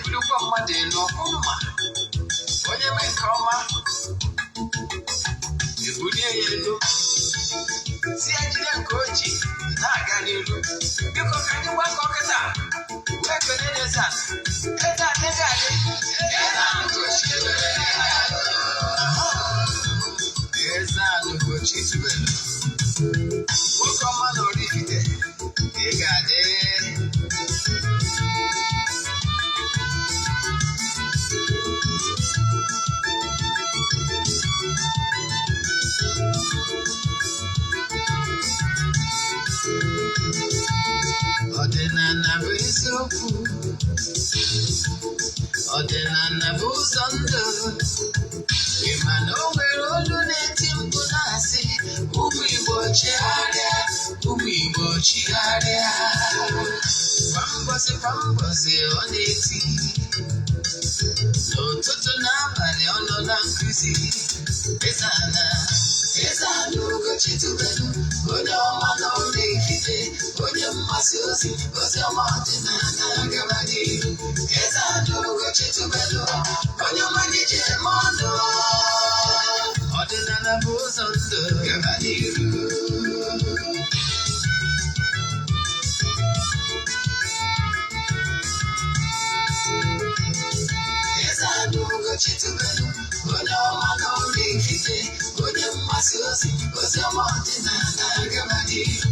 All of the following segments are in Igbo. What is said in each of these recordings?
ebulukwa mmadụ elu ọkụnụma onye mee nke ọma ebulie ya elu si ya jide nke oji na-aga n'iru biko ka anyị gbakọ kịta wee kelee Eze-Ana Eze-Ana Ugochi tubelu nwoke ọma na oraifite ị ga-adị ọdịnala bụ eziokwu ọdịnala bụ ụzọ ndụ ịma na o nwere olu na-eti mkpu na-asị ụmụ Igbo chigharịa ụmụ Igbo chigharịa kwa mbọsị ọ na-eti n'ụtụtụ n'abalị ọ nọ na nkuzi Eze-Ana Ugochi tubelu onye ọma na oraifite onye mmasị ozi ọma ọdịnala gaba n'ihu Eze-Ana Ugochi tubelu onye ọma n'ije eme ọnụ ọdịnala bụ ụzọ ndụ gaba n'ihu Eze-Ana Ugochi tubelu onye ọma na oraifite onye mmasị ozi ọma ọdịnala gaba n'ihu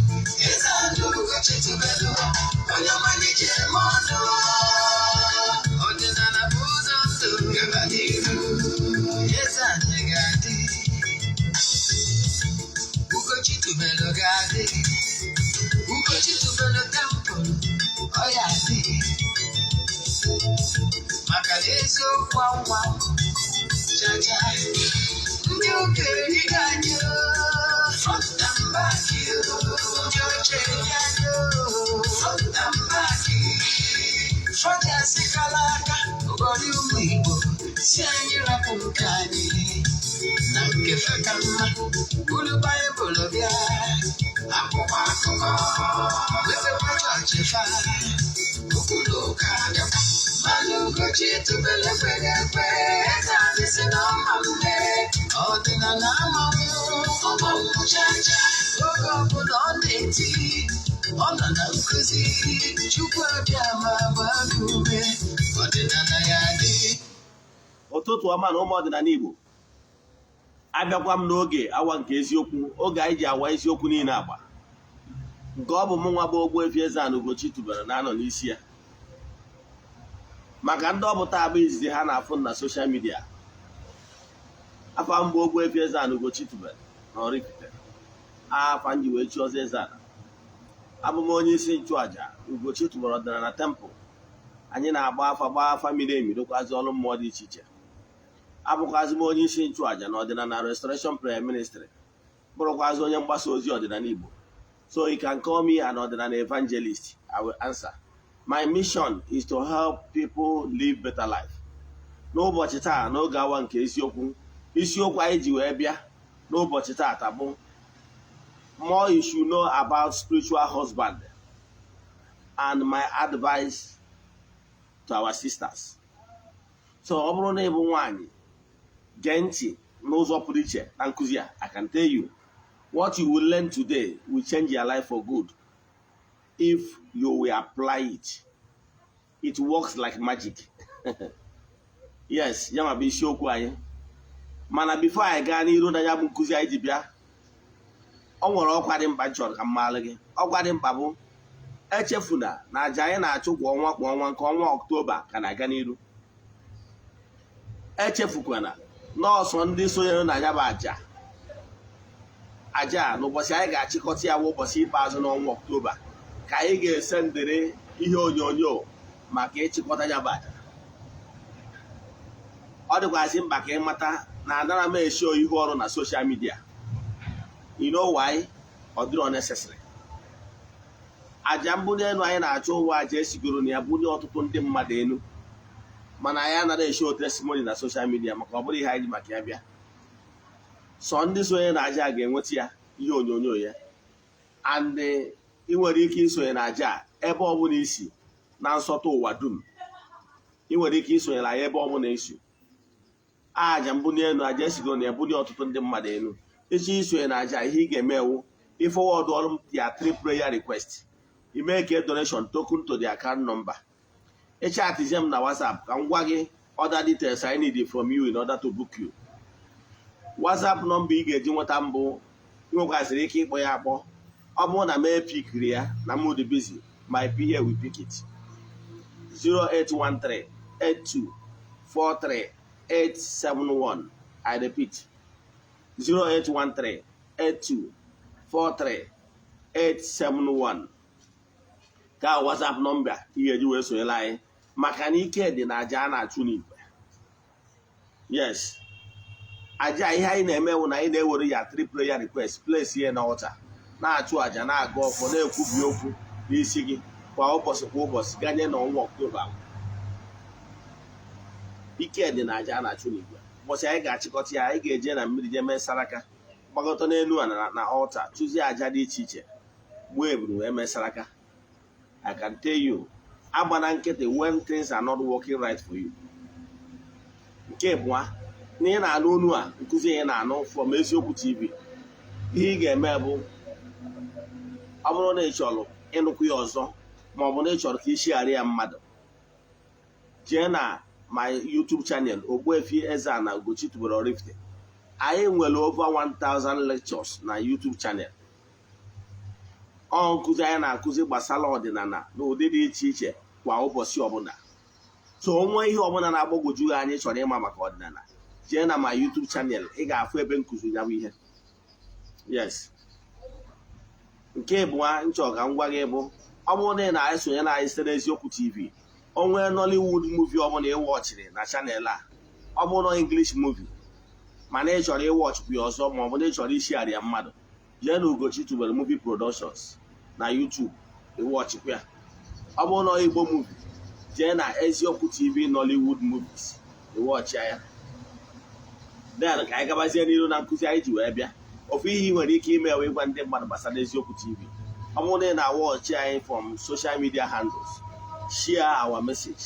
Eze-Ana Ugochi tubelu onye ọma n'ije eme ọnụ ọdịnala bụ ụzọ ndụ gaba n'ihu Eze-Ana ga-adị Ugochi tubelu ga-adị Ugochi tubelu tempụl ọ ya adị maka na eziokwu anwa jaja ndị okenye ga-anyị front and back ndị oche ga-anyị front and back frọdasị kala aka ụgọrị ụmụ Igbo si anyị rapụ nke anyị na nke feka mma bụrụ Baịbụl bịa akwụkwọ akụkọ wepekwa chọọchị fa okpuru ụka bịakwa mana Ugochi tubelu ekweghị ekwe Eze-Ana si na ọma mme ọdịnala amanwụ ọgbanwụ jaja oge ọbụla ọ na-eti ọ nọ na nkuzi Chukwu abịa ma gbaa ume ọdịnala ya dị ụtụtụ ọma na ụmụ ọdịnala Igbo abịakwa m n'oge awa nke eziokwu oge anyị ji awa eziokwu niile agba nke ọ bụ m nwa bụ Ogbuefi Eze-Ana Ugochi tubelu na-anọ n'isi ya maka ndị ọbụta abụ izizi ha na-afụ na soshal midia afa mbụ Ogbuefi Eze-Ana Ugochi tubelu na oraifite afa nji wee chi ọzọ Eze-Ana abụ m onye isi nchụaja Ugochi tubelu ọdịnala tempụl anyị na-agba afa miri emi dokwazi ọrụ mmụọ dị iche iche abụkwazi m onye isi nchụaja na ọdịnala restoration prayer ministry bụrụkwazi onye mgbasa ozi ọdịnala Igbo so you can call me an ọdịnala evangelist. I will answer. My mission is to help people live better life. N'ụbọchị taa n'oge awa nke isiokwu anyị ji wee bịa n'ụbọchị taa bụ more you should know about spiritual husband and my advice to our sisters. So ọ bụrụ na ị bụ nwaanyị gee ntị n'ụzọ pụrụ iche na nkụzi a, I can tell you what you will learn today will change your life for good if you will apply it. It works like magic. Yes, ya ma bụ isiokwu anyị. Mana before anyị gaa n'iru na ya bụ nkụzi anyị ji bịa, ọ nwere ọkwa dị mkpa chọrọ ka m maalụ gị. Ọkwa dị mkpa bụ echefuna na aja anyị na-achụ kwa ọnwa nke ọnwa Ọktoba ka na-aga n'iru. Echefukwana nọọsụ ndị sonyere na ya bụ aja n'ụbọchị anyị ga-achịkọta ya bụ ụbọchị ikpeazụ n'ọnwa Ọktoba ka anyị ga-ese ndere ihe onyonyo maka ịchịkọta ya bụ aja. Ọ dịkwazị mkpa ka ịmata na adara m esho ihu ọrụ na soshal midia. You know why? Ọ dịrọ necessary. Aja mbuli elu anyị na-achọ ụwa aja esigoro na ya bunye ọtụtụ ndị mmadụ elu, mana anyị anaghị esho testimony na soshal midia maka ọ bụrụ ihe anyị ji maka ya bịa. Sọ ndị sonye na aja ga-enweta ya ihe onyonyo ya, and ị nwere ike isonye na aja ebe ọ bụla isi na nsọtụ ụwa dum. ị nwere ike isonyere anyị ebe ọ bụla isu aja mbunye elu aja esigo na ebunye ọtụtụ ndị mmadụ elu echi isonye na aja ihe ị ga-eme ewu ịfọwọdụ ọrụ m ya 3 prayer request ime ke donation token to the account number ịchatizie m na WhatsApp ka m gwa gị other details I need from you in order to book you. WhatsApp nọmba ị ga-eji nweta mbụ nwekwaziri ike ịkpọ ya akpọ ọ bụrụ na m epikiri ya na mood busy my PA will pick it 08138243871. I repeat 08138243871 ka WhatsApp nọmba ị ga-eji wee sonyere anyị maka na ike dị na aja a na-achụ n'igwe. Yes, aja ihe anyị na-eme wụ na anyị na-ewere ya 3 prayer request place ihe na altar na-achụ aja na-aga ọfọ na-ekwubi okwu n'isi gị kwa ụbọchị ganye na ọnwa Ọktoba. Ike dị na aja a na-achụ n'igwe. Ụbọchị anyị ga-achịkọta ya anyị ga-eje na mmiri jee mee saraka gbagọta n'elu na altar chụzie aja dị iche iche gbuo eburu wee mee saraka. I can tell you agbana nkịtị when things are not working right for you. Nke bụa na ị na-anụ onu a nkụzi ihe na-anụ from Eziokwu TV ihe ị ga-eme bụ ọ bụrụ na ị chọrọ ịnụkwu ya ọzọ ma ọ bụ na ị chọrọ ka ishigharị ya mmadụ jee na my YouTube channel Ogbuefi Eze-Ana Ugochi tubelu oraifite. Anyị nwere over 1000 lectures na YouTube channel. Ọ nkụzi anyị na-akụzi gbasara ọdịnala n'ụdị dị iche iche kwa ụbọchị ọbụla. So onwe ihe ọbụla na-agbagwoju anyị chọrọ ịma maka ọdịnala jee na my YouTube channel ị ga-afụ ebe nkụzi ya bụ ihe. Yes. Nke bụ nchọ ka m gwa gị bụ ọ bụrụ na ị na-esonye na anyị site n'Eziokwu TV onwe Nollywood movie ọbụla ịwọchiri na channel a ọ bụrụ na English movie mana ị chọrọ ịwọchikwu ya ọzọ ma ọ bụ na ị chọrọ ishigharị ya mmadụ jee na Ugochi tubelu movie productions na YouTube ịwọchikwu ya. Ọ bụrụ na Igbo movie jee na Eziokwu TV Nollywood movies ịwọchịa ya. Then ka anyị gabazie n'iru na nkụzi anyị ji wee bịa ofu ihe ị nwere ike ime wee gwa ndị mmadụ gbasara Eziokwu TV. Ọ bụrụ na ị na-awọchị anyị from social media handles share our message.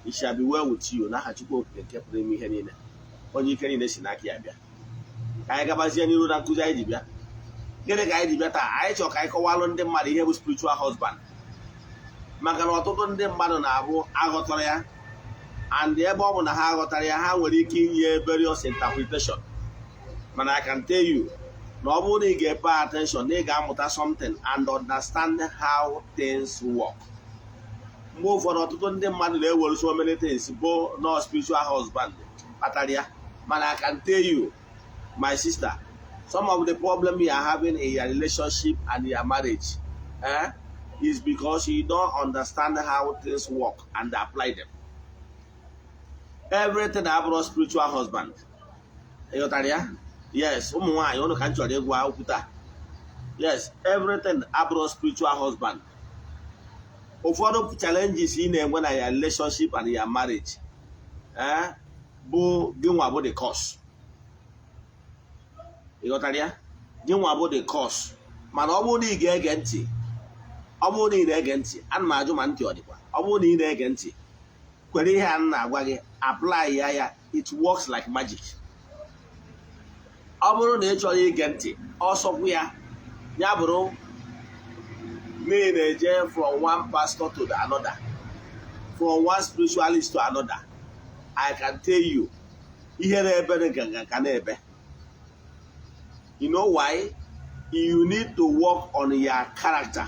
It shall be well with you. N'aha Chukwu Okike nke pụrụ ime ihe niile onye ike niile si n'aka ya bịa. Ka anyị gabazie n'iru na nkụzi anyị ji bịa. Gịnị ka anyị ji bịa taa? Anyị chọrọ ka anyị kọwalụ ndị mmadụ ihe bụ spiritual husband maka na ọtụtụ ndị mmadụ na-abụ aghọtara ya and ebe ọ bụ na ha aghọtara ya ha nwere ike inye various interpretation. Mana I can tell you na ọ bụrụ na ị ga-epe attention na ị ga-amụta something and understand how things work. Mgbe ụfọdụ ọtụtụ ndị mmadụ na-ewere so many things bụ no spiritual husband kpatara ya. Mana I can tell you my sister, some of the problem you are having in your relationship and your marriage is because you don't understand how things work and apply them. Everything about spiritual husband. Yes, yes, everything about spiritual husband. Ụfọdụ challenges ị na-enwe na your relationship and your marriage bụ gị nwa bụ the cause. Gị nwa bụ the cause. Mana ọ bụrụ na ị ga-ege ntị ọ bụrụ na ị na-ege ntị ana m ajụ ma ntị ọ dịkwa. Ọ bụrụ na ị na-ege ntị kwere ihe a na-agwa gị apply ya it works like magic. Ọ bụrụ na ị chọrọ ige ntị ọsọkwu ya bụrụ na ị na-eje from one pastor to the another, from one spiritualist to another, I can tell you ihe na-ebe ka na-ebe. You know why? You need to work on your character.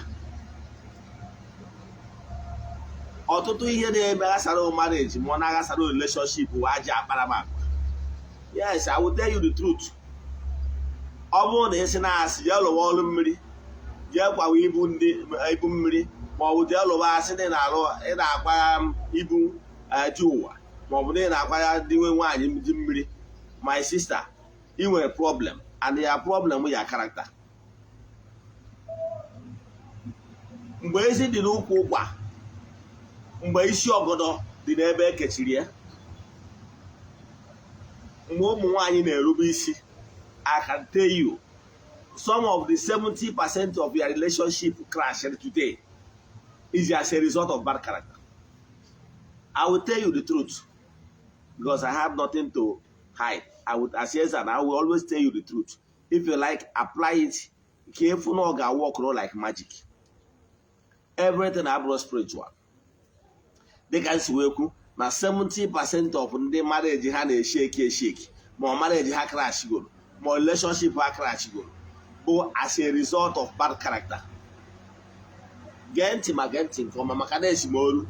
Ọtụtụ ihe na-eme aghasara marriage ma ọ na-aghasara relationship bụ aja akparamagwa. Yes, I will tell you the truth. Ọ bụrụ na esi na-asị jee lụwa ọrụ mmiri jee kwawa ibu mmiri ma ọ bụ jee lụwa asị na ị na-akwa ibu ji ụwa ma ọ bụ na ị na-akwa dị nwe nwaanyị dị mmiri, my sister, ị nwere problem and your problem with your character. Mgbe ezi dị n'ụkwụ ụkwa mgbe isi ọgọdọ dị n'ebe ekechiri ya mgbe ụmụ nwaanyị na-erube isi, I can tell you some of the 70% of your relationship crashed today is as a result of bad character. I will tell you the truth because I have nothing to hide. As Eze-Ana, I will always tell you the truth. If you like, apply it. Careful, no ga work like magic. Everything about spiritual. They can see na 70% of the marriage ha na-shake. More marriage ha crash go. More relationship ha crash go. Or as a result of bad character. Genting from Makades Molu.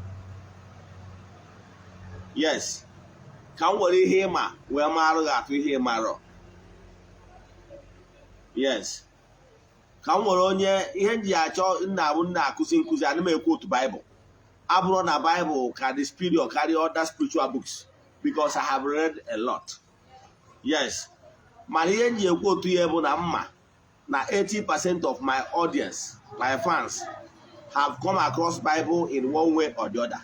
Yes. Can worry him where Maro at we hear Maro. Yes. Can worry ihe ndị achọ nna akụzi nkụzi ana m ekwu otu Bible. Abụrụ na Bible can the spirit or carry other spiritual books because I have read a lot. Yes. Mana ihe ndị ekwu otu ihe bụ na mma na 80% of my audience, my fans, have come across Bible in one way or the other.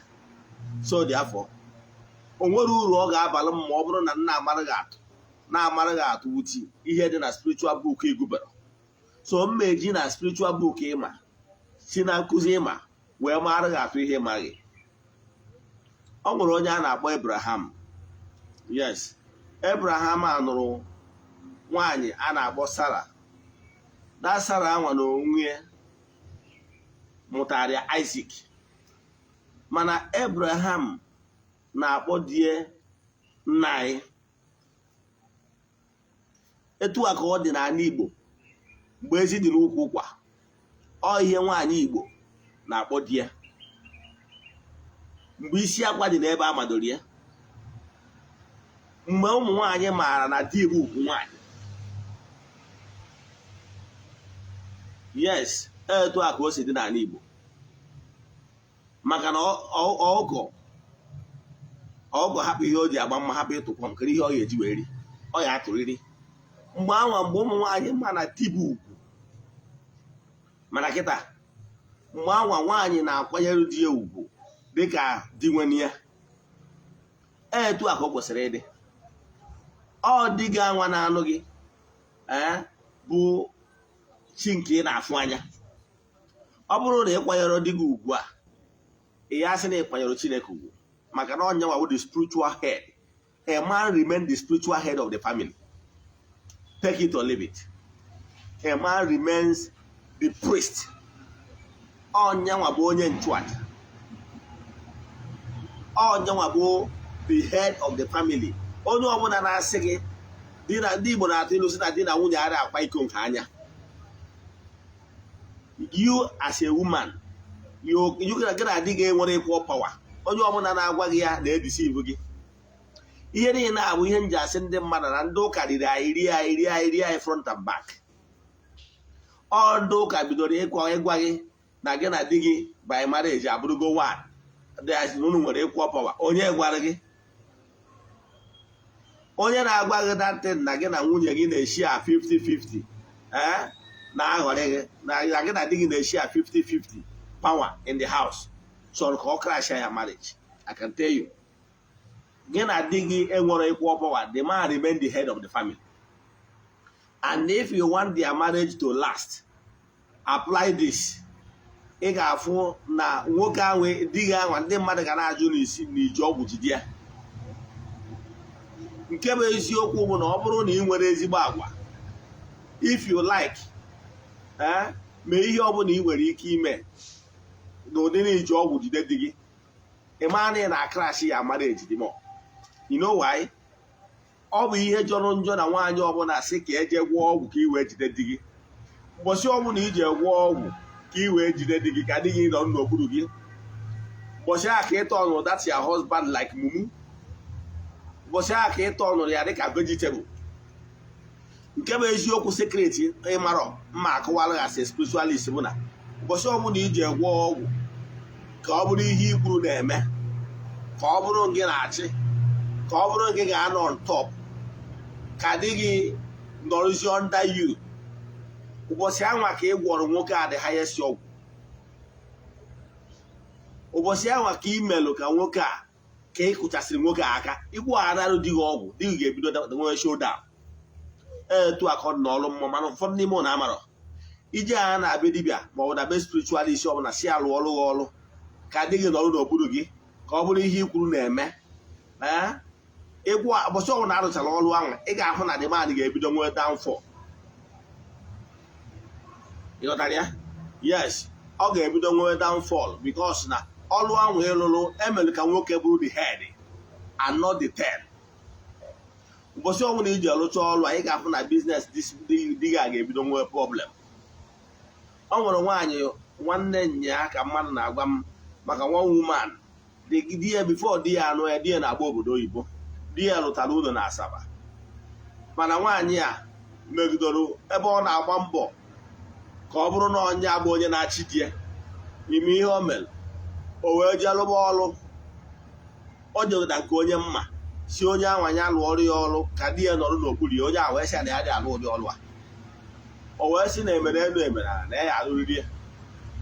So therefore, onwere uru ọ ga-abalị m ma ọ bụrụ na nna amara gị atụ wuti ihe dị na spiritual book igubere. So mmeji na spiritual book ịma si na nkụzi ịma wee mara gị atụ ihe maghị. Ọ nwere onye a na-akpọ Abraham. Yes, Abraham anụrụ nwaanyị a na-akpọ Sarah. Na Sarah anwa na onwe mụtara Isaac. Mana Abraham na-akpọ die nna anyị. Etu a ka ọ dị n'ala Igbo mgbe ezi dị n'ukwu ụkwa. Ọ ihe nwaanyị Igbo na-akpọ die. Mgbe isi akwa dị n'ebe a madoro ya. Mgbe ụmụ nwaanyị maara na di bụ ugwu nwaanyị. Yes, etu a ka o si dị n'ala Igbo. Maka na ọgọ hapụ ihe o ji agba mma hapụ ịtụkwa nkiri ihe ọ ga-eji wee ri. Ọ ya atụrịrị. Mgbe ụmụ nwaanyị ma na di bụ ugwu. Mana kịta mgbe nwaanyị na-akwanyere di ya ugwu dịka di nwere ya. Etu a ka ọ kwesịrị ịdị. Ọ dị gị anwa na-anụ gị bụ chi nke ị na-afụ anya. Ọ bụrụ na ị kwanyere di gị ugwu a, ị ya sị na ị kwanyere Chineke ugwu maka na onye nwa the spiritual head. A man remains the spiritual head of the family. Take it or leave it. A man remains the priest. Onye nwa bụ onye nchụaja. Onye nwa bụ the head of the family. Onye ọbụla na-asị gị ndị Igbo na-atụ ilu sị na di na nwunye ara akwa iko nke anya. You as a woman, you gonna adị gị nwere equal power. Onye ọbụla na-agwa gị ya na-edisive gị. Ihe niile na-abụ ihe nji asị ndị mmadụ na ndị ụka riri anyị front and back. Ọ ndị ụka bidoro ịgwa gị na gị na di gị by marriage abụrụgo one. Unu nwere equal power. Onye gwara gị? Onye na-agwa gị datin na gị na nwunye gị na-eshi a 50-50 na-aghọrị gị na gị na di gị na-eshi a 50-50 power in the house. So ka ọ crash ya marriage. I can tell you. Gị na di gị enwere equal power. The man remain the head of the family. And if you want their marriage to last, apply this. Ị ga-afụ na nwoke ahụ di gị ahụ ndị mmadụ ga na-ajụ n'isi n'iji ọgwụ jide ya. Nke bụ eziokwu bụ na ọ bụrụ na ị nwere ezigbo agwa, if you like, mee ihe ọbụla ị nwere ike ime n'ụdị n'iji ọgwụ jide di gị. Ị maa na ị na-akrash ya marriage dị mọ. You know why? Ọ bụ ihe jọrọ njọ na nwaanyị ọbụla sị ka eje gwọọ ọgwụ ka ị wee jide di gị. Ụbọchị ọbụla iji gwọọ ọgwụ ka ị wee jide di gị ka di gị nọ n'okpuru gị. Ụbọchị a ka ịtọ ọnụ that's your husband like mumu. Ụbọchị a ka ịtọ ọnụ ya dịka vegetable. Nke bụ eziokwu secret ịmarọ mma akọwara ya as spiritualist bụ na ụbọchị ọbụla iji gwọọ ọgwụ ka ọ bụrụ ihe ikwuru na-eme, ka ọ bụrụ gị na-achị, ka ọ bụrụ gị ga-anọ on top, ka di gị nọrụzie under you. Ụbọchị anwa ka ị gwọrọ nwoke a the highest ọgwụ. Ụbọchị anwa ka ị melụ ka nwoke a ka ị kụchasịrị nwoke a aka. Igwu anarụ di gị ọgwụ, di gị ga-ebido nwe showdown. Etu aka ọ dị n'ọrụ mmụọ mana ụfọdụ n'ime ụlọ amarọ. Ije a na-abịa dibịa ma ọ bụ na be spiritualist ọbụla si alụ ọrụ ka di gị nọrụ n'okpuru gị ka ọ bụrụ ihe ikwuru na-eme ịgwa ụbọchị ọbụla na arụchara ọrụ ahụ ị ga-ahụ na demand ga-ebido nwee downfall. ịghọtara ya? Yes, ọ ga-ebido nwee downfall because na ọrụ ahụ ịlụrụ emere ka nwoke bụrụ the head and not the tail. ụbọchị ọbụla iji arụcha ọrụ anyị ga-ahụ na biznes di ga ga-ebido nwee problem. Ọ nwere nwaanyị nwanne nya ka mmadụ na-agwa m maka nwa woman di ya before di ya anụ ya di ya na-agba obodo oyibo, di ya lụtara ụlọ na Asaba, mana nwaanyị a megidoro ebe ọ na-agba mbọ ka ọ bụrụ na onye abụ onye na-achị di ya ime ihe o mere, o wee jee lụba ọrụ. O jegota nke onye mma si onye anwanye alụ ọrụ ya ọrụ ka di ya nọrọ n'okpuru ya. Onye a wee sị na ya dị alụ ụdị ọrụ a, o wee sị na emere elu emere na ya alụrịrị ya.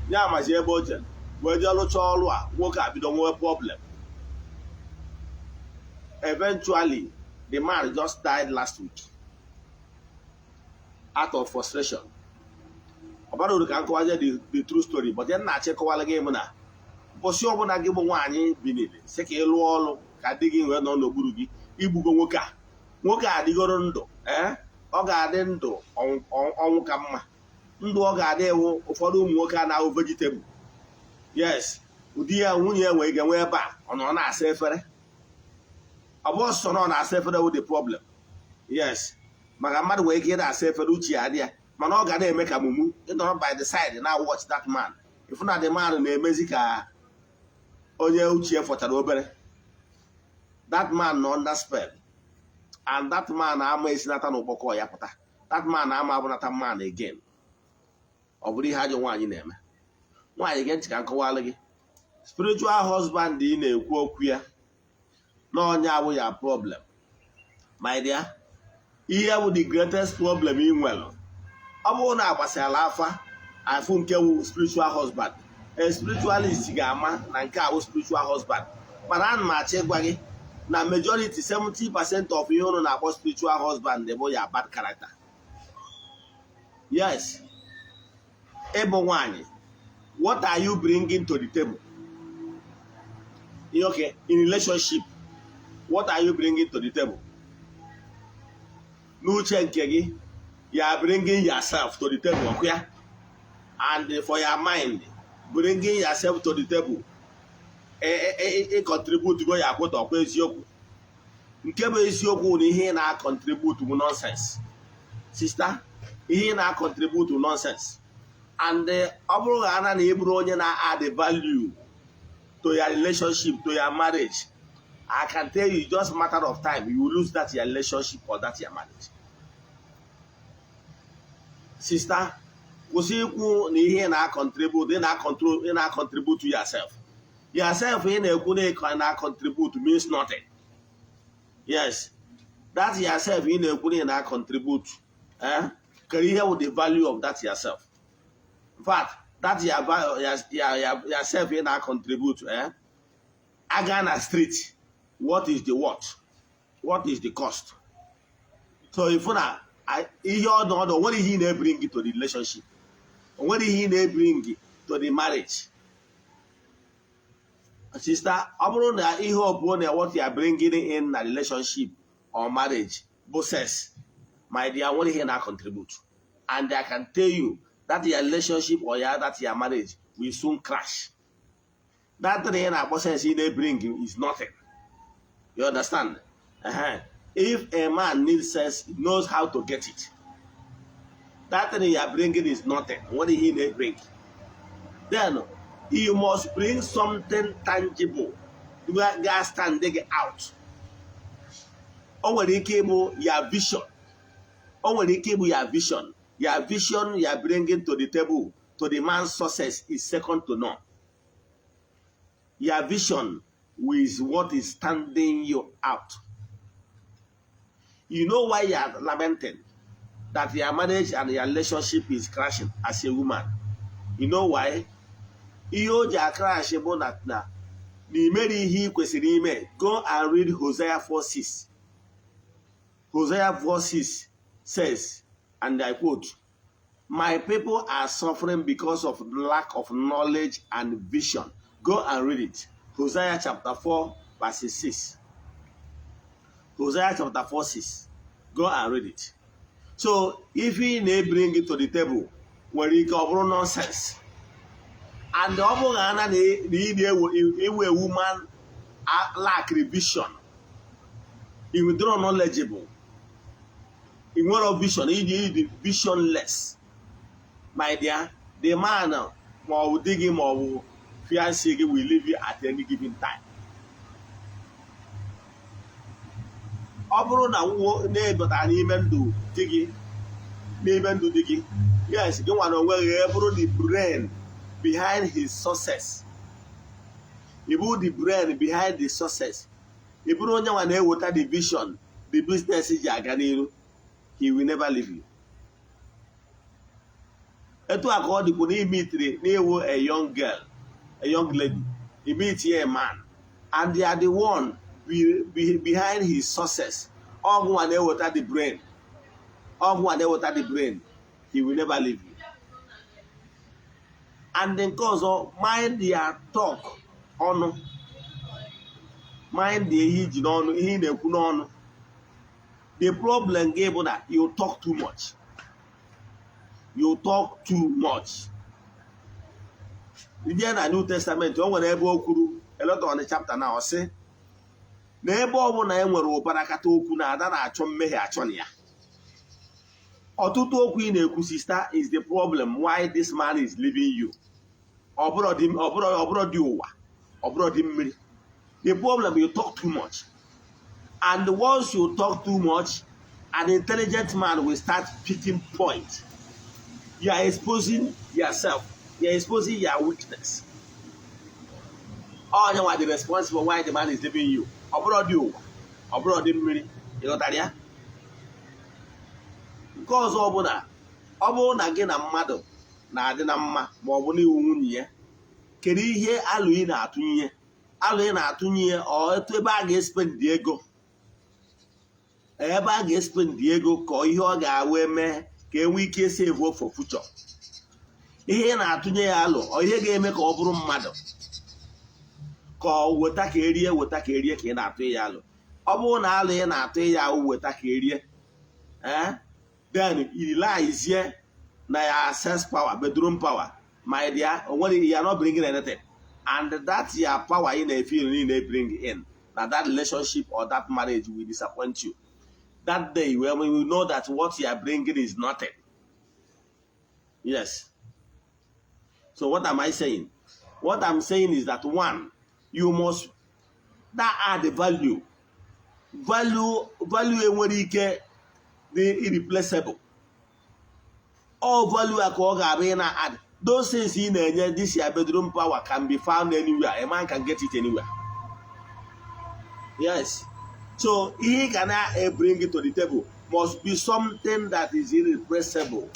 Ya amazi ebe o jere wee jee lụcha ọrụ a, nwoke a bido nwee problem. Eventually the man just died last week out of frustration. Ọ bara uru ka m kọwazie the true story, but ya na-achị kọwala gị mụ na ụbọchị ọbụla gị bụ nwaanyị binili sị ka ị lụọ ọrụ ka di gị wee nọ n'okpuru gị igbugo nwoke a. Nwoke a adịgoro ndụ ọ ga-adị ndụ ọnwụ ka mma. Ndụ ọ ga-adị ewu ụfọdụ ụmụ nwoke a na-ahụ vegetable. Yes, ụdị ya nwunye enwe ike nwee ebe a ọ nọ na-asa efere. Ọ bụ ọsọ na ọ na-asa efere wụ the problem. Yes, maka mmadụ nwere ike ị na-asa efere uche ya dị ya, mana ọ ga na-eme ka mumu ịnọrọ by the side na watch that man. Ifu na the man na-emezi ka onye uche fọchara obere. That man nọ under spell, and that man ama esinata n'ụkpọkọ ya pụta. That man ama abụnata man again. Ọ bụrụ ihe ajọ nwaanyị na-eme. Nwaanyị gị ntị ka nkọwalụ gị, spiritual husband ị na-ekwu okwu ya na onye abụ ya problem. My dear, ihe bụ the greatest problem ị nwere. Ọ bụrụ na agbasara afa afụ nke wu spiritual husband, a spiritualist ga-ama na nke a bụ spiritual husband. Mana ana m achọ ịgwa gị na majority 70% of ihe unu na-akpọ spiritual husband bụ ya bad character. Yes, ịbụ nwaanyị, what are you bringing to the table? Okay, in relationship, what are you bringing to the table? N'uche nke gị, you are bringing yourself to the table, okay? And for your mind, bringing yourself to the table, contribute go ya kwụta ọkwa eziokwu. Nke bụ eziokwu na ihe na-contribute bụ nonsense. Sister, ihe na-contribute nonsense. And ọ bụrụ na na eburu onye na-add value to your relationship, to your marriage, I can tell you, just a matter of time, you will lose that your relationship or that your marriage. Sister, kwụsị ikwu na ihe na-contribute, na-contribute to yourself. Yourself ihe na-ekwu na-contribute means nothing. Yes, that yourself ihe na-ekwu na-contribute. Can you hear the value of that yourself? In fact, that yourself in that contribute. Agana street, what is the what? What is the cost? So if you know, what did he bring it to the relationship? What did he bring it to the marriage? Sister, what you are bringing in a relationship or marriage, bosses, my dear, what did he not contribute? And I can tell you that your relationship or that your marriage will soon crash. That thing that bosses he bring you is nothing. You understand? If a man needs sex, he knows how to get it. That thing you are bringing is nothing. What did he bring? Then you must bring something tangible. You guys stand dig it out. Over the cable, your vision. Over the cable, your vision. Your vision you are bringing to the table, to the man's success, is second to none. Your vision is what is standing you out. You know why you are lamenting that your marriage and your relationship is crashing as a woman. You know why? Go and read Hosea 4:6. Hosea 4:6 says, and I quote, "My people are suffering because of lack of knowledge and vision." Go and read it. Hosea chapter 4 verse 6. Hosea chapter 4 6. Go and read it. So if he may bring it to the table, where he cover nonsense, and the other a woman lack revision, he will draw knowledgeable. In one of vision, he is visionless. My dear, the man will dig him or fiancé will leave you at any given time. Ọ bụrụ na na-ebata n'ime ndụ di gị, yes, gị nwa na onwe gị bụrụ the brain behind his success. Ị bụrụ the brain behind the success. Ị bụrụ onye nwa na-eweta the vision, the business ji aga n'iru, he will never leave you. Etu a ka ọ dịkwa na imitri na-ewu a young girl, a young lady, meet a man, and they are the one behind his success. All who are there without the brain, he will never leave you. And then cause of mind their talk on, mind the on. The problem gave that you talk too much. You talk too much. In the New Testament, whenever a lot on the chapter now say, n'ebe ọ bụ na e nwere ụbarakata okwu na ada na-achọ mmehie achọ na ya. Ọtụtụ okwu ị na-ekwu, sister, is the problem why this man is leaving you. Ọ bụrụ dị ụwa, ọ bụrụ dị mmiri. The problem, you talk too much. And once you talk too much, an intelligent man will start picking points. You are exposing yourself. You are exposing your weakness. All you are the responsible why the man is leaving you. Abroad you, abroad in mmiri, ịghọtara ya? Nke ọzọ ọ bụ na gị na mmadụ na-adị na mma ma ọ bụ na iwu nwunye ya, kedu ihe alụ ị na-atụnye ọ etu ebe a ga-espendi ego, ka ihe ọ ga-awe mee ka enwee ike save for future. Ihe ị na-atụnye ya alụ ọ ihe ga-eme ka ọ bụrụ mmadụ, ka weta ka erie ka ị na-atụ ya alụ. Ọ bụrụ na alụ ị na-atụ ya weta ka erie, then you realize na ya access power, bedroom power, my dear, you are not bringing anything, and that your power in a feel you bring in, that relationship or that marriage will disappoint you. That day when we will know that what you are bringing is nothing. Yes. So what am I saying? What I'm saying is that one, you must, that are the value enwere ike dị irreplaceable. All value ka ọ ga-abụ na add. Those things ị na-enye, this your bedroom power can be found anywhere. A man can get it anywhere. Yes. So he can bring it to the table must be something that is irreplaceable,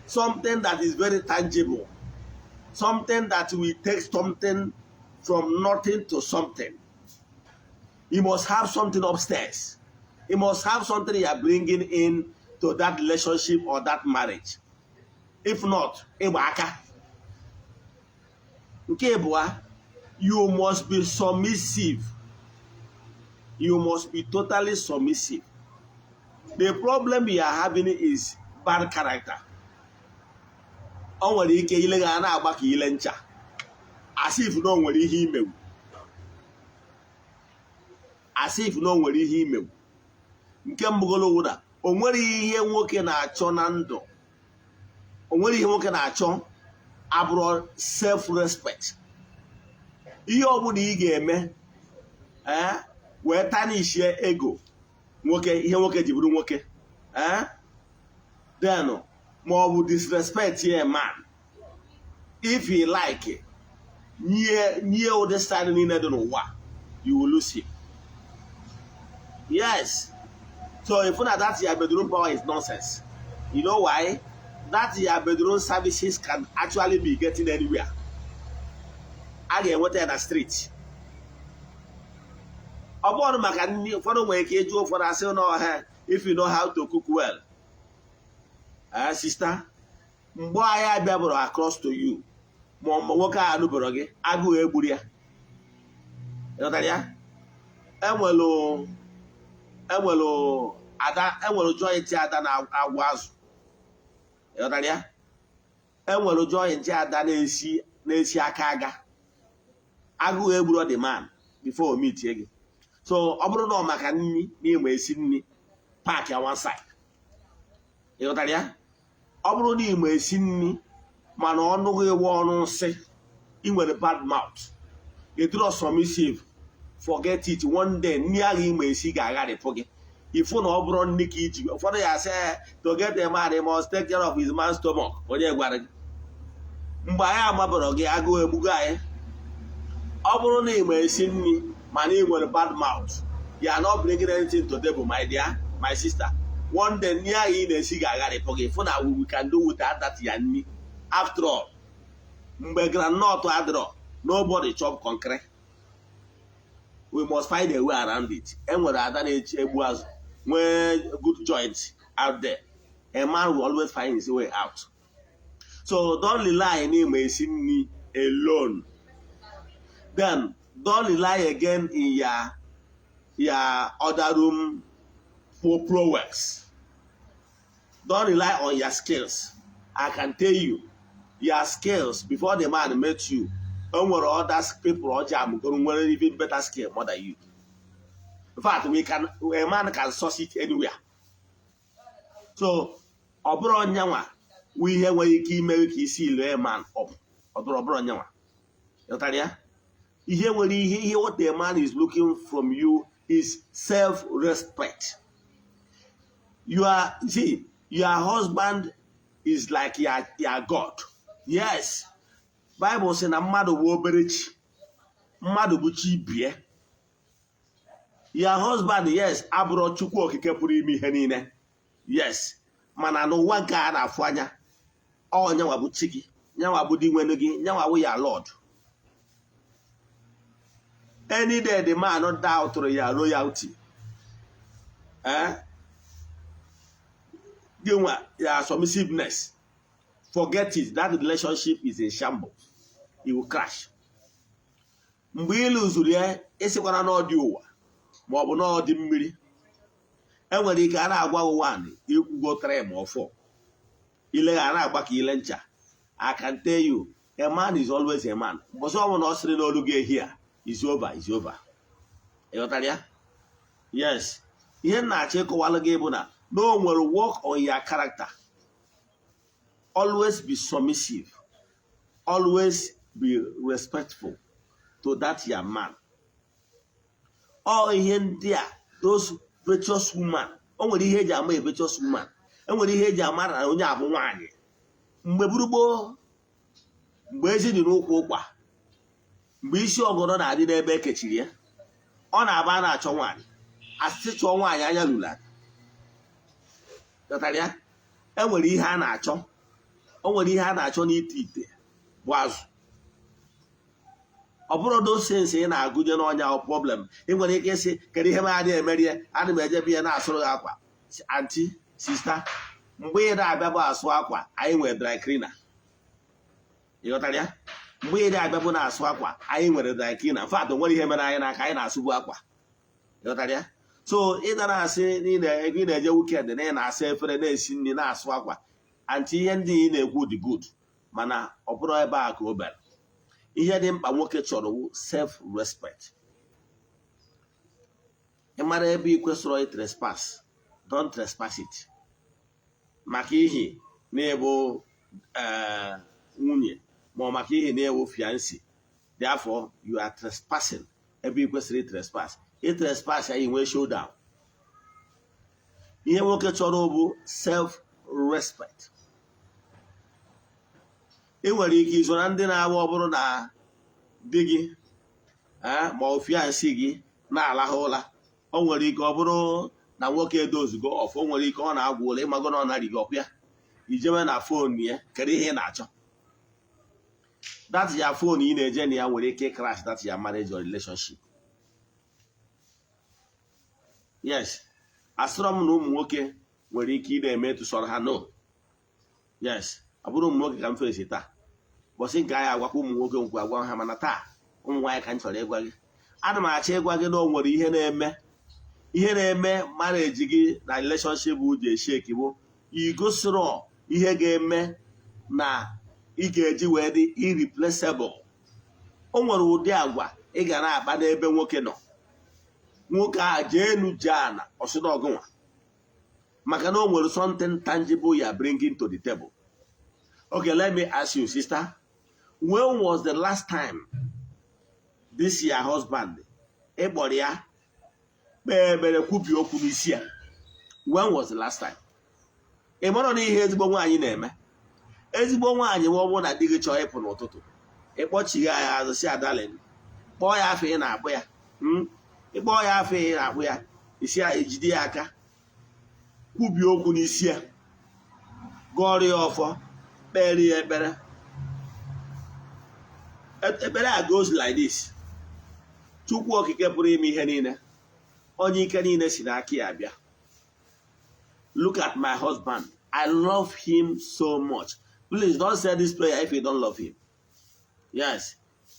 something that is very tangible, something that will take something from nothing to something. You must have something upstairs. You must have something you are bringing in to that relationship or that marriage. If not, you must be submissive. You must be totally submissive. The problem you are having is bad character. As if no one is him. As if no one is him. Nkembugolo wuda. Onwere ihe nwoke na-achọ na ndụ. Onwere ihe nwoke na-achọ abụrụ self-respect. Ihe ọbụla ị ga-eme wee tanishie ego nwoke, ihe nwoke ji bụrụ nwoke, then ma ọ bụ disrespect a man. If he like nye ụdị style niile dị n'ụwa, you will lose him. Yes. So if that your bedroom power is nonsense, you know why? That your bedroom services can actually be getting anywhere. Again, what in the street. Upon Macan, for the way you for us, if you know how to cook well. Sister, boy, I be able across to you. Momoka Aluboroge, Agu Eburia. ịghọtara ya? Enwelu ada, enwelu joint ada na-agwa azụ, ịghọtara ya? Enwelu joint ada na-esi aka aga. Agụụ egburu the man before o meet gị. So ọ bụrụ na ọ maka nri n'ịma esi nri, park ya one side. Ịghọtara ya? Ọ bụrụ na ịma esi nri mana ọnụ gị ewe ọnụ nsị, ị nwere bad mouth, ịdịrọ submissive, forget it. One day nri ahụ ịma esi ga-agharịpụ gị. Ifu na ọ bụrụ nri ka iji, ụfọdụ ya sị to get a man, he must take care of his man's stomach. Onye gwara gị? Mgbe anyị amabara gị, agụụ egbugo anyị. Ọ bụrụ na ịma esi nri mana ị nwere bad mouth, you are not bringing anything to the table, my dear, my sister. One day nri ahụ ị na-esi ga-agharịpụ gị. Ifu na we can do without that ya nri. After all, mgbe groundnut adịrọ, nobody chop concrete. We must find a way around it. Enwere ada na-echi egbu azụ, nwee good joints out there. A man will always find his way out. So don't rely on him esi nri alone. Then don't rely again in your other room for pro works. Don't rely on your skills. I can tell you, your skills before the man met you, or other people or jam going even better skill more than you. In fact, a man can source it anywhere. So, obro nyanwa, we hear where you keep making see a man up. Obro nyanwa. You tell ya? You hear when you hear what the man is looking from you is self-respect. Your husband is like your God. Yes. Bible says na mmadụ bụ obere chi, mmadụ bụ chi bie. Your husband, yes, abụrụ Chukwu okike pụrụ ime ihe niile. Yes. Mana n'ụwa nke a na-afụ anya, ọ nyanwa bụ chi gị, nyanwa bụ di nwenu gị, nyanwa bụ ya Lord. Any day the man not doubt your royalty. Your submissiveness. Forget it. That relationship is in shambles. It will crash. Mgbe ị lụzuru ya, esikwana n'ọdị ụwa ma ọ bụ n'ọdị mmiri. Enwere ike a na-agwa ụwa ikwugo 3 ma 4. Ile a na-agba ka ile ncha. I can tell you, a man is always a man. But someone else sitting n'olu gị here, is over, is over. Ịghọtara ya? Yes. Ihe na-achọ ịkọwalụ gị bụ na no nwere work on your character. Always be submissive. Always be respectful to that your man. All ihe ndị a, those virtuous women. O nwere ihe eji ama a virtuous woman. O nwere ihe eji ama na onye abụ nwaanyị. Mgbe gburugburu, mgbe ezi dị n'ụkwụ ụkwa, mgbe isi ọgọdọ na-adị n'ebe ekechiri ya, ọ na-aba na-achọ nwaanyị. Asị chọọ nwaanyị anya lula. Ghọtara ya? Enwere ihe a na-achọ. O nwere ihe a na-achọ n'ite ite bụ azụ. Ọ bụrụ those things ị na-agụnye n'ọnya problem. Ị nwere ike ịsị kedu ihe m adịghị emeri ya, ana m ejebe ya na-asụrụ gị akwa. Aunty, sister, mgbe ị na-abịa bụ asụ akwa, anyị nwere dry cleaner. Ị ghọtara ya? Mgbe ị na-abịa bụ na-asụ akwa, anyị nwere dry cleaner. In fact, o nwere ihe mere anyị n'aka, anyị na-asụbu akwa. Ị ghọtara ya? So ị dara asị ị na-eje weekend na ị na-asa efere na-esi nri na-asụ akwa. Anti ihe ndị ị na-ekwu dị good, mana ọ bụrụ ebe a ka o bere. Ihe dị mkpa nwoke chọrọ wu self-respect. Ị mara ebe ị kwesịrị trespass, don't trespass it. Maka ihe na-ebu nwunye ma ọ maka ihe na-ewu fiancé, therefore you are trespassing ebe ị kwesịrị trespass. Ị trespass ya inwe showdown. Ihe nwoke chọrọ bụ self-respect. Ị nwere ike iso na ndị na-agba ọ bụrụ na di gị ma ọ fiancé gị na-alahụ ụla. O nwere ike ọ bụrụ na nwoke edozugo ọfọ, o nwere ike ọ na-agwa ụla ịmago na ọ narịghị ọkwa. Ijewe na fon ya, kedu ihe ị na-achọ? That your phone ị na-eje na ya nwere ike crash that your marriage or relationship. Yes. Asịrọ m na ụmụ nwoke nwere ike ị na-eme tụsọrọ ha, no. Yes. Ọ bụrụ ụmụ nwoke ka m fesi taa. Bọsị nke anyị agwakwa ụmụ nwoke nkwe agwa ha, mana taa ụmụ nwaanyị ka m chọrọ ịgwa gị. ana m achọ ịgwa gị na o nwere ihe na-eme marriage gị na relationship ji esheki bụ igosiro ihe ga-eme na ị ga-eji wee dị irreplaceable. O nwere ụdị agwa ị ga na-akpa n'ebe nwoke nọ, nwoke a jee enu jee ana ọsịdọgụnwa, maka na o nwere something tangible you are bringing to the table. Okay, let me ask you, sister, when was the last time this your husband ịkpọrọ ya kpee ekpere kwubi okwu n'isi ya? When was the last time? Ị mara na ihe ezigbo nwaanyị na-eme? Ezigbo nwaanyị ma ọ bụrụ na di gị chọọ ịpụ n'ụtụtụ, ịkpọchighi ya azụ si adalin, kpọọ ya afọ ị na-akpụ ya, ịkpọọ ya afọ ị na-akpụ ya, isi ya ejide ya aka kwubi okwu n'isi ya, gọrọ ya ọfọ, kpere ya ekpere. Ekpere a goes like this: Chukwu okike pụrụ ime ihe niile, onye ike niile si n'aka ya abịa. Look at my husband. I love him so much. Please don't say this prayer if you don't love him. Yes.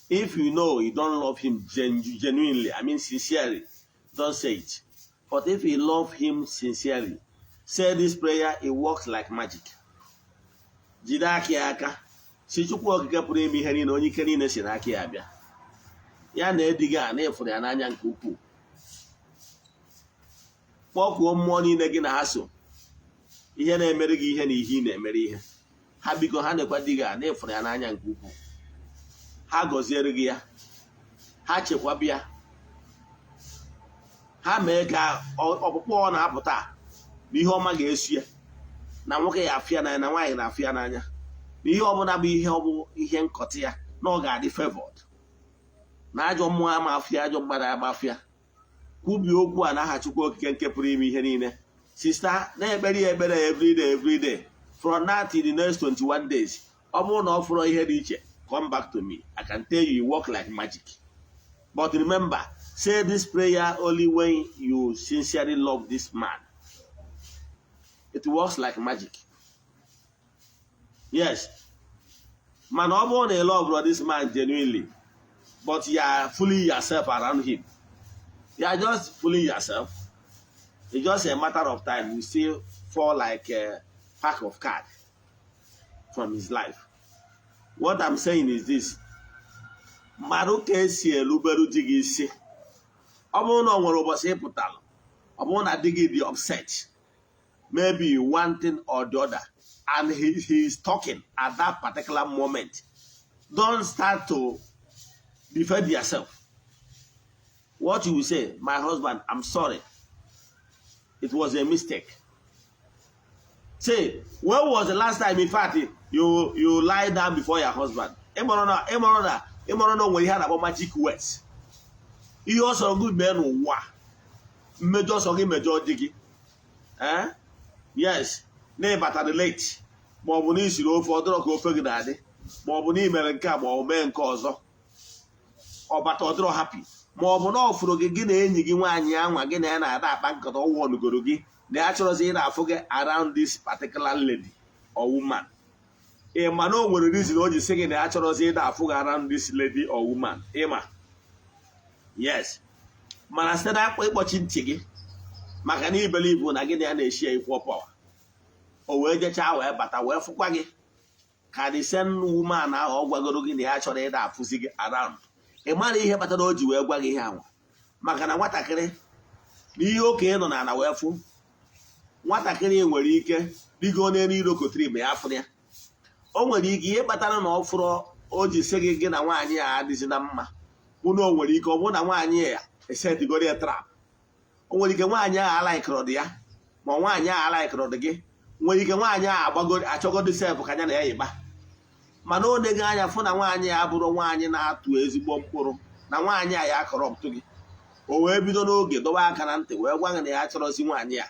If you know you don't love him genuinely, I mean sincerely, don't say it. But if you love him sincerely, say this prayer. It works like magic. Jide aka ya aka, si Chukwu okike pụrụ ime ihe niile, onye ike niile si n'aka ya abịa. Ya na ediga a na-efuru ya n'anya nke ukwuu. Kpọkuo mmụọ niile gị na ha so, ihe na-emere gị ihe na ihe ị na-emere ihe. Ha biko ha na-ekwa di gị a na-efuru ya n'anya nke ukwuu. Ha gọziere gị ya, ha chekwaba ya, ha mee ka ọkpụkpọ ọ na-apụta na ihe ọma ga-esu ya, na nwoke ya afịa n'anya, na nwaanyị na-afịa n'anya, na ihe ọbụla bụ ihe nkọtị ya, na ọ ga-adị favored, na ajọ mmụọ ama afịa, ajọ mmadụ ama afịa. Kwubi okwu a n'aha Chukwu okike nke pụrụ ime ihe niile. Sister, na-ekpere ya ekpere every day from now till the next 21 days. Ọ bụrụ na ọ fụrụ ihe dị iche, come back to me. I can tell you, it work like magic. But remember, say this prayer only when you sincerely love this man. It works like magic. Yes. Man, ọ bụrụ na you love this man genuinely, but you are fooling yourself around him. You are just fooling yourself. It's just a matter of time. You still fall like a pack of cards from his life. What I'm saying is this: Maruke si eluberu digi isi. Ọ bụrụ na ọ nwere ụbọchị ịpụtalụ, ọ bụrụ na digi dị upset, maybe one thing or the other, and he is talking at that particular moment, don't start to defend yourself. What you will say, my husband, I'm sorry. It was a mistake. Say, when was the last time, in fact, you lie down before your husband? Imorona when he had about magic words. He also good man wa. Major so major digi. Yes. Name at the late. Mobuni siro for drug go figure daddy. Mobuni merenka mo men cause. Or but other happy. Ma ọ bụ na ọ fụrụ gị na enyi gị nwaanyị anwa gị na ya na-ada akpa nkata ọwụwa n'ugoro gị, na ya chọrọzi ị na-afụ gị around this particular lady or woman. Ịma na o nwere reason o ji sị gị na ya chọrọzi ị na-afụ gị around this lady or woman. Ịma, yes, mana site na ịkpọchi ntị gị maka na ibelivu na gị na ya na-eshi equal power, o wee jechaa wee bata wee fụkwa gị ka the same woman ahụ ọ gwagoro gị na ya chọrọ ị na-afụzi gị around. Ị mara ihe kpatara o ji wee gwa gị ihe anwa, maka na nwatakịrị na ihe okenye nọ n'ala wee fụ. Nwatakịrị nwere ike bigo n'elu irokotiri ma ya fụrụ ya. O nwere ike ihe kpatara na ọ fụrụ o ji sị gị na nwaanyị a adịzi na mma bụ na o nwere ike ọ bụrụ na nwaanyị ya esetigoro ya trap. O nwere ike nwaanyị ahụ alaikọrọ dị ya, ma nwaanyị ahụ alaikọrọ dị gị. Nwere ike nwaanyị ahụ achọgodi sef ka ya na ya yịba, mana o nega anya fụ na nwaanyị a bụrụ nwaanyị na-atụ ezigbo mkpụrụ, na nwaanyị a ya akọrọ mpụ gị. O wee bido n'oge doba aka na ntị wee gwa gị na ya chọrọzi nwaanyị a.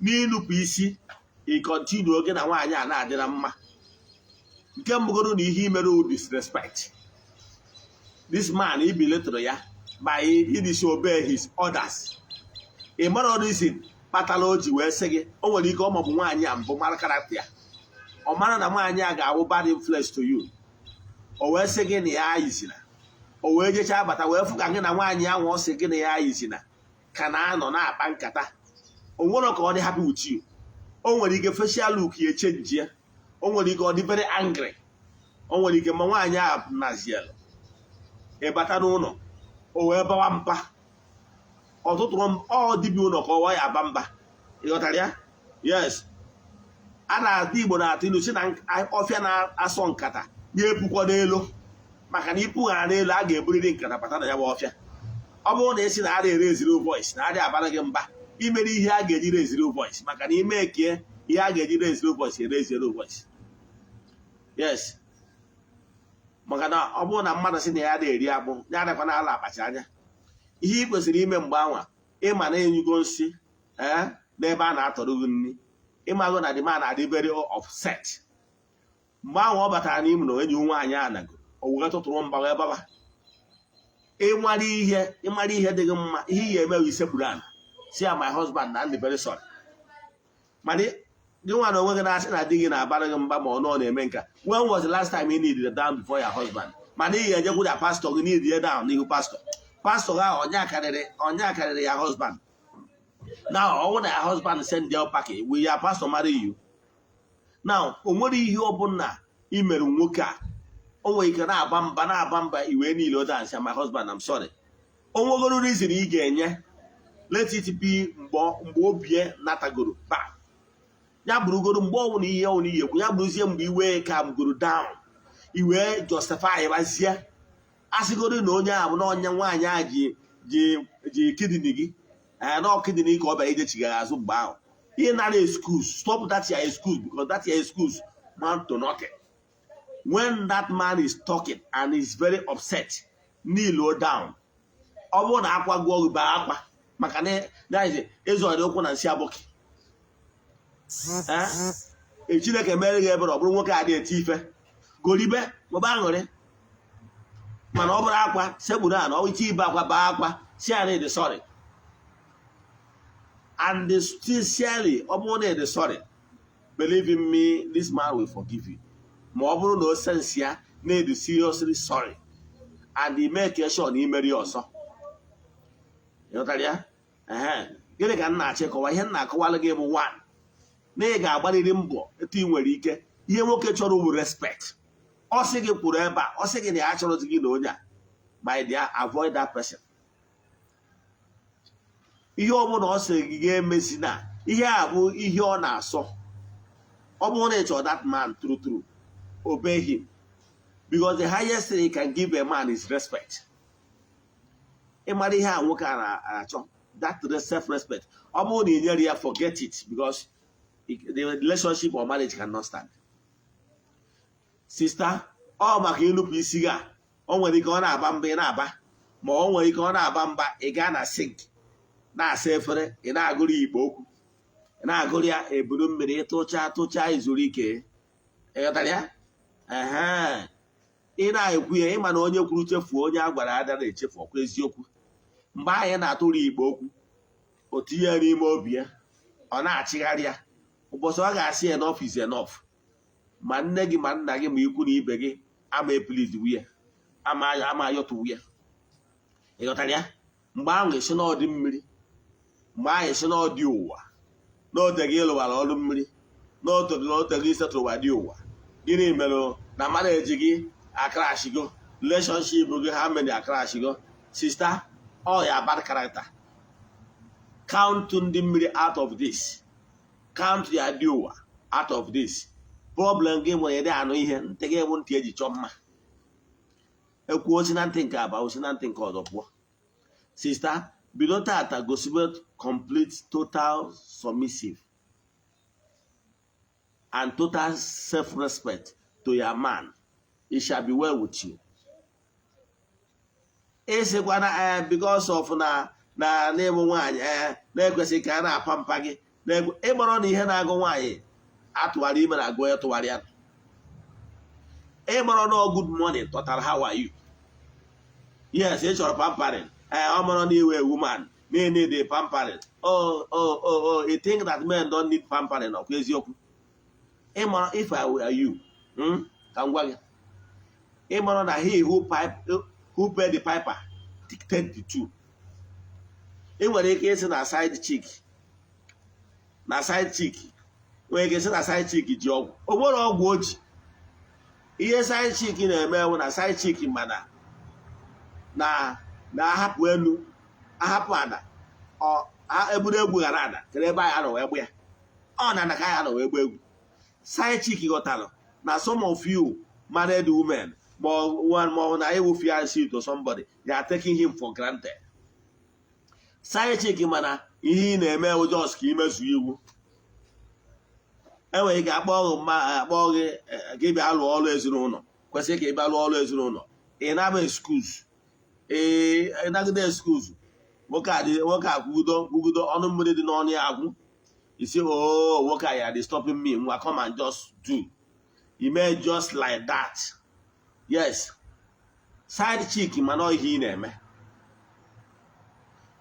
N'inupụ isi ịkọntinu oge na nwaanyị a na-adịra mma. Nke mbụgoro na ihe imere u disrespect. This man ibilitụrụ ya by disobey his orders. Ị mara ọdịsi kpatala o ji wee sị gị, o nwere ike ọ maọbụ nwaanyị a mbụ mara karakta ya, ọ mara na nwaanyị a ga-awụ bad influence to you. O wee sị gị na ya yizina o wee jechaa bata wee fụ ka gị na nwaanyị ahụ ọ sị gị na ya yizi na ka na-anọ na-akpa nkata, o nwere ka ọ dị happy with you. O nwere ike facial look ya echenji ya, o nwere ike ọ dị very angry, o nwere ike ma nwaanyị a naziel ịbata n'ụlọ o wee bawa mba, ọtụtụrụ ọ dibịa ụlọ ka ọwa ya aba mba, ịghọtara ya? Yes, a na-adị Igbo na-atụ ilu si na ọfịa na-asọ nkata ya epukwa n'elu, maka na ipu ha n'elu a ga-eburiri nkata bata na ya bụ ọfịa. Ọ bụrụ na esi na a na-ere zero voice na adị abara gị mba imere ihe a ga-eji re zero voice, maka na ime eke ihe a ga-eji re zero voice ere zero voice. Yes, maka na ọ bụrụ na mmadụ si na ya na-eri agbụ ya adịkwa na ala akpacha anya. Ihe ị kwesịrị ime mgbe anwa ịma na-enyugo nsị n'ebe a na-atọrọ gị nri, ịmagụ na dịma na-adị very upset. Mgbe ahụ ọ batara n'ime na enyi nwaanyị a nago o wee tụtụrụ mba wee baba. Ịmara ihe dị gị mma, ihe ị ga-eme isekpuru ala si ya my husband na I'm very sorry. Mana gị nwa na onwe gị na-asị na di gị na-abara gị mba ma ọ nọ na-eme nka. When was the last time you needed it down before your husband? Mana ị ga-ejekwu ya pastọ gị need ya down n'ihu pastọ. Pastọ ahụ onye akarịrị ya husband. Now, ọ bụrụ na ya husband send your package, will your pastor marry you? Now, o nwere ihe ọ bụla i mere nwoke a, o nwere ike na-aba mba iwe niile o dansị my husband I'm sorry. O nwegoro reason ị ga-enye, let it be mgbe obie natagoro ba. Ya bụrụgoro mgbe ọ bụla ihe ọnụ ihe kwu, ya bụrụzie mgbe iwe ka goro down, iwe justify bazie. Asịgoro na onye ahụ na onye nwaanyị a ji kidney gị na kidney ka ọ bịara ijechighara azụ mgbe ahụ. Ihe nara excuse, stop that your excuse, because that your excuse man to nothing. When that man is talking and is very upset, kneel down. Ọ bụrụ na akwa gụọ gị baa akwa maka na ịzọrị okwu na nsị abụkị. Chineke mere gị ebere ọ bụrụ nwoke adịghị eti ife golibe gbaba aṅụrị, mana ọ bụrụ akwa sekpuru a na ọ iti ibe akwa baa akwa si anyị dị sorry. And sincerely, ọ bụrụ na dị sorry, believe in me, this man will forgive you. Ma ọ bụrụ na o sense ya na dị seriously sorry and he make sure na imeri ọsọ. Ịghọtara ya? Gịnị ka m na-achịkọwa? Ihe m na-akọwalụ gị bụ one, na ị ga-agbalịrị mbọ etu ị nwere ike. Ihe nwoke chọrọ bụ respect. Ọ sị gị kwuru ebe a, ọ sị gị na ya chọrọ gị na onye a, my dear, avoid that person. Ihe ọ bụla ọ sị gị ga-emesi na ihe a bụ ihe ọ na-asọ. Ọ bụrụ na ị chọrọ that man true, obey him, because the highest thing he can give a man is respect. Ịmara ihe a nwoke a na-achọ, that self-respect. Ọ bụrụ na ị nyere ya, forget it, because the relationship or marriage cannot stand. Sister, ọ maka ịnụpụ isi gị a, o nwere ike ọ na-aba mba ị na-aba, ma o nwere ike ọ na-aba mba ị gaa na sink na-asa efere, ị na-agụrụ ya ikpo okwu, ị na-agụrụ ya eburu mmiri, tụchaa izuru ike. Ịghọtara ya? Ị na-ekwu ya ịma na onye kwuru chefuo onye a gwara ada na-echefu ọkwa eziokwu. Mgbe anyị na-atụrụ ikpo okwu, o tinye ya n'ime obi ya, ọ na-achịgharị ya. Ụbọchị ọ ga-asị enough is enough. Ma nne gị ma nna gị ma ikwu na ibe gị ama please wuye, ama ayọtụ wuye. Ịghọtara ya? Mgbe ahụ esi n'ọdị mmiri, mgbe ahụ esi n'ọdị ụwa, n'ote gị ịlụwara ọrụ mmiri, n'ote gị isetụrụwa dị ụwa. Gịnị mere na mmadụ eji gị akrashigo relationship gị ha mere akrashigo? Sister, all your bad character. Count ndị mmiri out of this. Count ya dị ụwa out of this. Problem gị nwere dị anụ ihe ntị gị bụ ntị eji chọọ mma. Ekwu osi na ntị nke aba, osi na ntị nke ọzọ pụọ. Sister, bido tata gosibe complete total submissive and total self-respect to your man. It shall be well with you. Esekwana because of na na-ebu nwaanyị na-ekwesịghị ka a na-apa mpa gị. Ịgbọrọ na ihe na-agụ nwaanyị atụgharị ime na agụ ya tụgharị ya. Ịgbọrọ na good morning total how are you? Yes, ị chọrọ pampering. Ọ mụrụ na iwe woman na-need the pampering. Oh, you think that men don't need pampering? Ọkwa eziokwu. Ịmara if I were you, ka m gwa gị. Ịmara na he who who pay the piper dictate the two. Ị nwere ike ịsị na side chick nwere ike ịsị na side chick ji ọgwụ. O nwere ọgwụ o ji. Ihe side chick na-eme ewu na side chick mana na-ahapụ elu ahapụ ada eburu egwu ghara ada kere ebe anyị anọ wee gbu ya. Ọ na ka anyị anọ wee gba egwu. Side chick ghọtara na some of you married women more na you fiancé to somebody, they are taking him for granted. Side chick mana ihe ị na-eme ewu just ka imezu iwu. Enwere ike akpọ gị ka ị bịa lụọ ọrụ ezinụlọ, kwesịrị ka ị bịa lụọ ọrụ ezinụlọ, ị na-ama excuse, ị nagide excuse, nwoke a kwugudo ọnụ mmiri dị n'ọnụ ya agwụ. You say, oh, nwoke a ya dey stopping me, nwa come and just do. You may just like that. Yes, side chick mana ihe ị na-eme.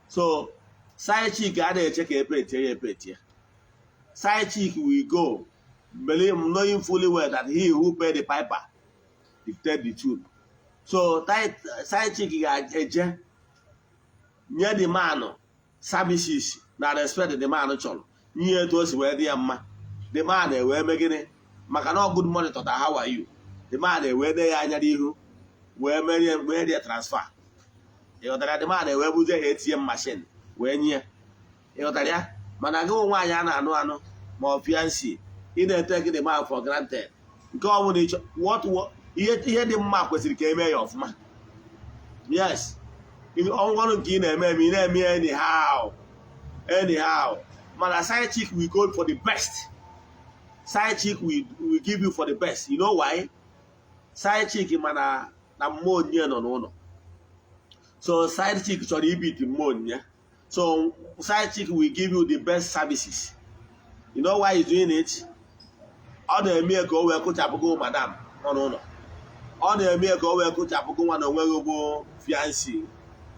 So side chick adịghị eche ka epetie ya epetie. Side chick will go, knowing fully well that he who paid the piper dictate the tune. So side chick ga-eje nye the man services na respect the man chọrọ, nye etu o si wee dị ya mma. The man wee mee gịnị maka na good morning tọta how are you. The man wee de ya anya n'ihu wee mee ya transfer. Ịghọtara, the man wee buzie ATM machine wee nye. Ịghọtara ya, mana gị nwaanyị a na-anụ ma ọ fiancé, ị na-etake the man for granted. Nke ọ bụla ịchọ ihe dị mma kwesịrị ka eme ya ọfụma. Yes, ọrụ nke ị na-eme ị na-eme anyhow. Mana side chick will go for the best. Side chick will give you for the best. You know why? Side chick mana na mmụọ onye nọ n'ụlọ. So side chick chọrọ ibiti mmụọ onye. So side chick will give you the best services. You know why he's doing it? Ọ na-eme ka o wee kụchapụgo madam nọ n'ụlọ. Ọ na-eme ka o wee kụchapụgo nwa na onweghị bụ fiancé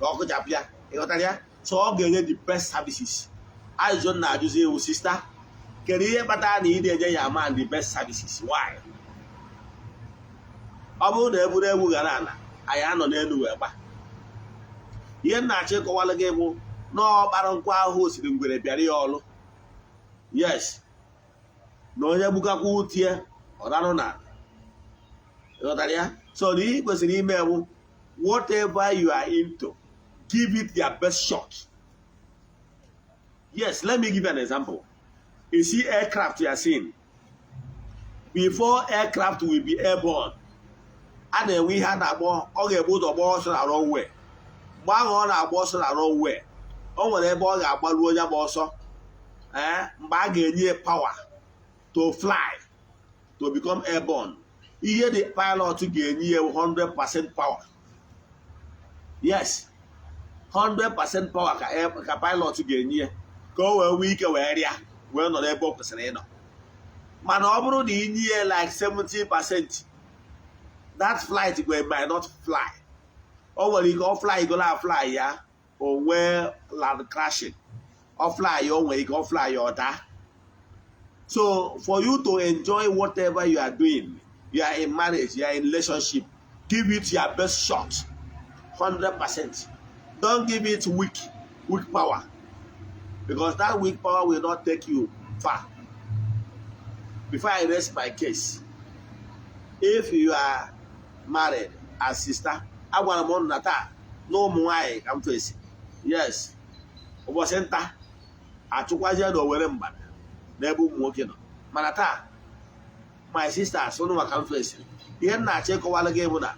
ka ọ kụchapụ ya. Ịghọtara ya? So ọ ga-enye the best services. Ajụjụ na-ajụzi ewu sister, kedu ihe kpatara na ị na-enye ya man the best services? Why? Ọ bụrụ na eburu egwu gara ala, anyị anọ n'elu wee gba. Ihe m na-achọ ịkọwara gị bụ na ọkpara nkwa ahụ osiri ngwere bịara ya ọlụ. Yes, na onye gbukakwa utie ọranụ na. Ịghọtara ya? So na ihe kwesịrị ime bụ whatever you are into, give it your best shot. Yes, let me give you an example. You see aircraft you are seeing. Before aircraft will be airborne, a na-enwe ihe a na-akpọ ọ ga-ebu ụzọ gbaa ọsọ na runway. Mgbe ahụ ọ na-agba ọsọ na runway, o nwere ebe ọ ga-agbaru onye gba ọsọ. Mgbe a ga-enye power to fly, to become airborne. Ihe the pilot ga-enye 100% power. Yes, 100% power ka pilot ga-enye ka o wee nwee ike wee rịa wee nọ n'ebe o kwesịrị ịnọ. Mana ọ bụrụ na inye like 70%, that flight might not fly. O nwere ike ọ fly gola fly ya o nwee land crashing. Ọ fly ya o nwere ike ọ fly ya ọ daa. So for you to enjoy whatever you are doing, you are in marriage, you are in relationship, give it your best shot, 100%. Don't give it weak power, because that weak power will not take you far. Before I rest my case, if you are married as sister, I want to know that no more I come to say yes. Ụbọchị nta achụkwazie na owere mgbada n'ebe ụmụ nwoke nọ. Mana taa, my sisters, unu maka mfesi. Ihe m na-achọ ịkọwara gị bụ na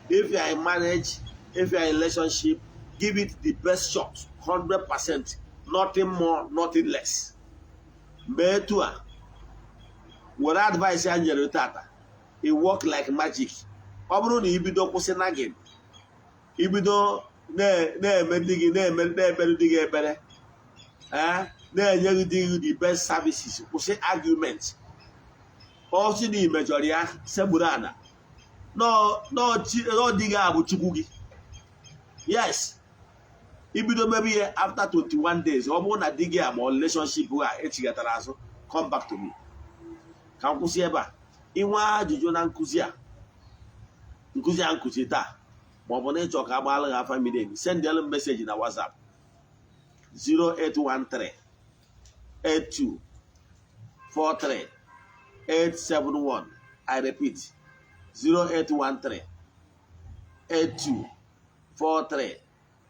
if you are in marriage, if you are in relationship, give it the best shot, 100%, nothing more, nothing less. Mgbe etu a, were advice ya nyere tata, it work like magic. Ọ bụrụ na ibido kwụsị nagging, ibido na-eme di gị na-ekpere di gị ekpere, na-enye di gị the best services, kwụsị argument. Ọ sị na imejọrọ ya segburu ana, no di gị abụ chukwu gị. Yes, ibido maybe here after 21 days, ọ bụrụ na di gị ama relationship a echigatara azụ, come back to me. Ka m kwụsị ebe a. Inwe ajụjụ na nkụzi a nkụzi taa, ma ọ bụ na ịchọ ka agbaala gị afa miri emi, sendịalụ m meseji na WhatsApp 0813 82 43 871. I repeat 0813 82 43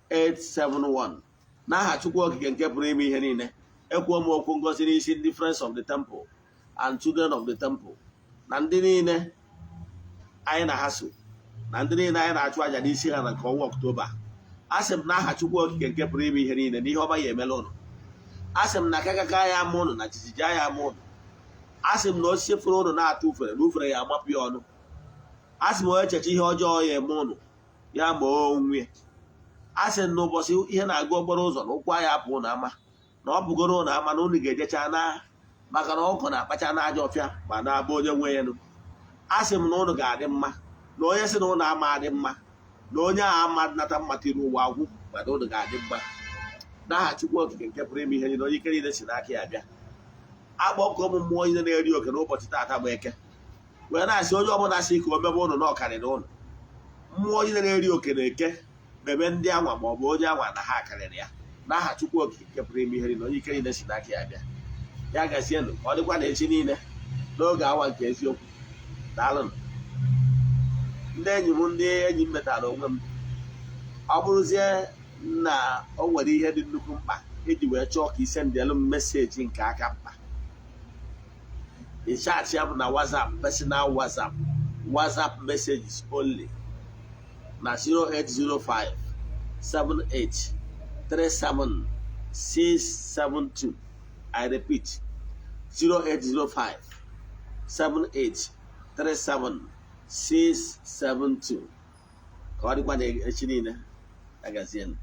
871. N'aha Chukwu Okike nke pụrụ ime ihe niile, ekwuo m okwu ngozi n'isi ndị Friends of the Temple and Children of the Temple, na ndị niile anyị na ha so, na ndị niile anyị na-achụ àjà n'isi ha na nke ọnwa Ọktoba. Asị m n'aha Chukwu Okike nke pụrụ ime ihe niile na ihe ọma ya emela ụnụ. Asị m na akakaka ya ama ụnụ na jijiji ya ama ụnụ. Asị m na osisi fụrụ ụnụ na-atụ ufere na ufere ya amapụ ya ọnụ. Asị m onye echeche ihe ọjọọ ya eme ụnụ ya ma onwe. Asị m na ụbọchị ihe na-aga okporo ụzọ na ụkwụ ya apụ ụnụ ama, na ọ bụgoro ụnụ ama na ụnụ ga-ejecha na maka na ọkụ na-akpacha n'aja ọfịa ma na-abụ onye nwe ya nụ. Asị m na ụnụ ga-adị mma, na onye sị na ụnụ ama adị mma, na onye a ama nata mmatịrị ụwa agwụ ma na ụnụ ga-adị mma. N'aha Chukwu Okike nke pụrụ ime ihe niile, onye ike niile si n'aka ya bịa. Agbakọ m mmụọ niile na-eri oke n'ụbọchị taata bụ eke, wee na-asị onye ọbụla sị ka o mebe ụnụ na ọkarịrị ụnụ. Mmụọ niile na-eri oke na eke mebe ndị anwa ma ọ bụ onye anwa na ha karịrị ya. N'aha Chukwu Okike nke pụrụ ime ihe niile, onye ike niile si n'aka ya bịa. Ya gazienụ, ka ọ dịkwa na echi niile n'oge awa nke eziokwu. Daalụnụ ndị enyi m, ndị enyi m metara onwe m. Ọ bụrụzie na o nwere ihe dị nnukwu mkpa iji wee chọọ ka ise ndịelụ m meseji nke aka mkpa, ịchaatị ya bụ na WhatsApp, personal WhatsApp messages only na 0805 78 37 672. I repeat 0805 78 37 672. Ka ọ dịkwa na echi niile agazienụ.